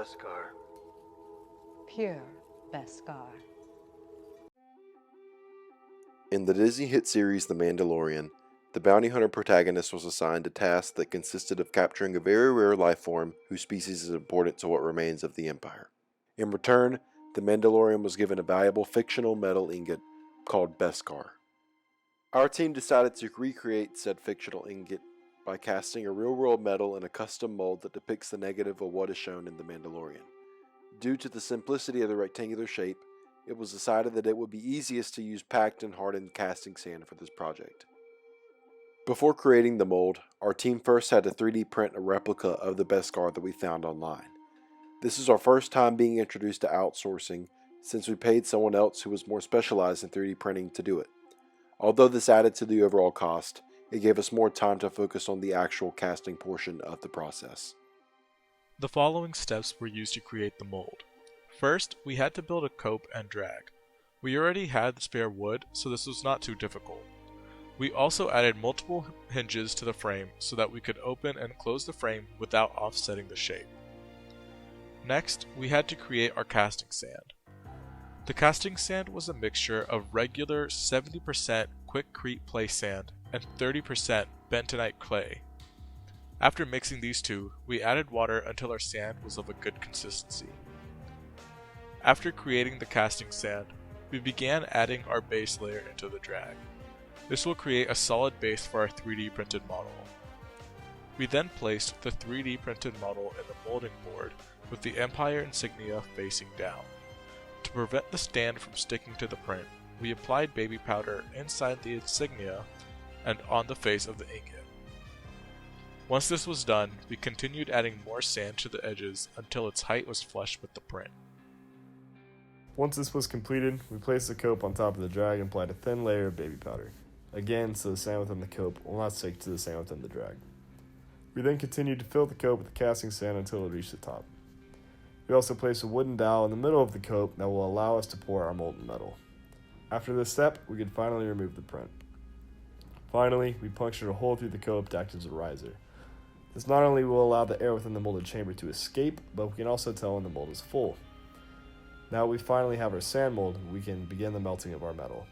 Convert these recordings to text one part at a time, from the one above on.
Beskar. Pure Beskar. In the Disney hit series The Mandalorian, the bounty hunter protagonist was assigned a task that consisted of capturing a very rare life form whose species is important to what remains of the Empire. In return, the Mandalorian was given a valuable fictional metal ingot called Beskar. Our team decided to recreate said fictional ingot by casting a real-world metal in a custom mold that depicts the negative of what is shown in The Mandalorian. Due to the simplicity of the rectangular shape, it was decided that it would be easiest to use packed and hardened casting sand for this project. Before creating the mold, our team first had to 3D print a replica of the Beskar that we found online. This is our first time being introduced to outsourcing, since we paid someone else who was more specialized in 3D printing to do it. Although this added to the overall cost, it gave us more time to focus on the actual casting portion of the process. The following steps were used to create the mold. First, we had to build a cope and drag. We already had spare wood, so this was not too difficult. We also added multiple hinges to the frame so that we could open and close the frame without offsetting the shape. Next, we had to create our casting sand. The casting sand was a mixture of regular 70% quickcrete play sand and 30% bentonite clay. After mixing these two, we added water until our sand was of a good consistency. After creating the casting sand, we began adding our base layer into the drag. This will create a solid base for our 3D printed model. We then placed the 3D printed model in the molding board with the Empire insignia facing down. To prevent the stand from sticking to the print, we applied baby powder inside the insignia and on the face of the ingot. Once this was done, we continued adding more sand to the edges until its height was flush with the print. Once this was completed, we placed the cope on top of the drag and applied a thin layer of baby powder. Again, so the sand within the cope will not stick to the sand within the drag. We then continued to fill the cope with the casting sand until it reached the top. We also placed a wooden dowel in the middle of the cope that will allow us to pour our molten metal. After this step, we could finally remove the print. Finally, we punctured a hole through the cope to act as a riser. This not only will allow the air within the molded chamber to escape, but we can also tell when the mold is full. Now we finally have our sand mold, we can begin the melting of our metal.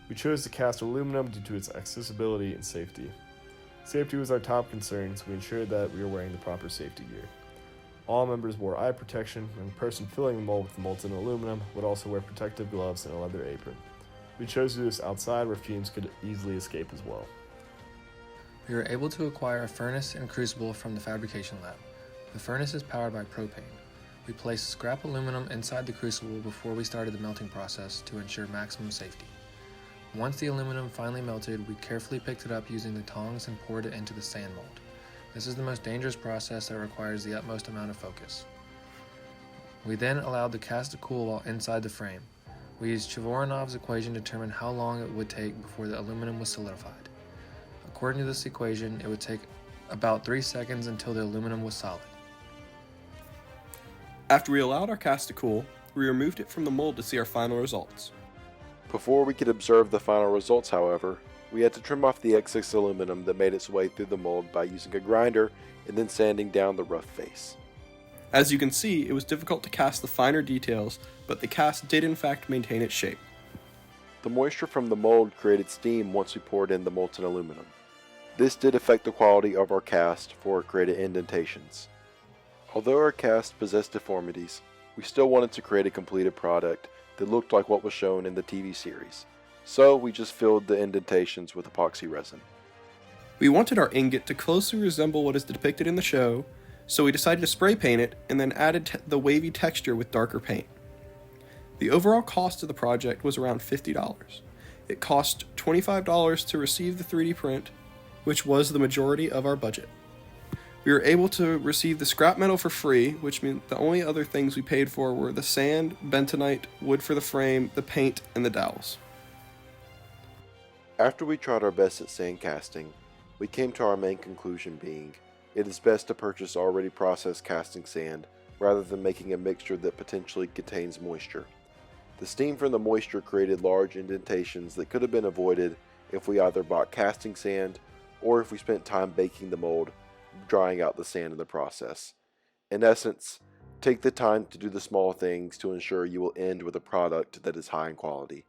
We chose to cast aluminum due to its accessibility and safety. Safety was our top concern, so we ensured that we were wearing the proper safety gear. All members wore eye protection, and the person filling the mold with the molten aluminum would also wear protective gloves and a leather apron. We chose to do this outside where fumes could easily escape as well. We were able to acquire a furnace and crucible from the fabrication lab. The furnace is powered by propane. We placed scrap aluminum inside the crucible before we started the melting process to ensure maximum safety. Once the aluminum finally melted, we carefully picked it up using the tongs and poured it into the sand mold. This is the most dangerous process that requires the utmost amount of focus. We then allowed the cast to cool while inside the frame. We used Chvorinov's equation to determine how long it would take before the aluminum was solidified. According to this equation, it would take about 3 seconds until the aluminum was solid. After we allowed our cast to cool, we removed it from the mold to see our final results. Before we could observe the final results, however, we had to trim off the excess aluminum that made its way through the mold by using a grinder and then sanding down the rough face. As you can see, it was difficult to cast the finer details, but the cast did in fact maintain its shape. The moisture from the mold created steam once we poured in the molten aluminum. This did affect the quality of our cast, for it created indentations. Although our cast possessed deformities, we still wanted to create a completed product that looked like what was shown in the TV series, so we just filled the indentations with epoxy resin. We wanted our ingot to closely resemble what is depicted in the show, so we decided to spray paint it and then added the wavy texture with darker paint. The overall cost of the project was around $50. It cost $25 to receive the 3D print, which was the majority of our budget. We were able to receive the scrap metal for free, which meant the only other things we paid for were the sand, bentonite, wood for the frame, the paint, and the dowels. After we tried our best at sand casting, we came to our main conclusion being, it is best to purchase already processed casting sand rather than making a mixture that potentially contains moisture. The steam from the moisture created large indentations that could have been avoided if we either bought casting sand or if we spent time baking the mold, drying out the sand in the process. In essence, Take the time to do the small things to ensure you will end with a product that is high in quality.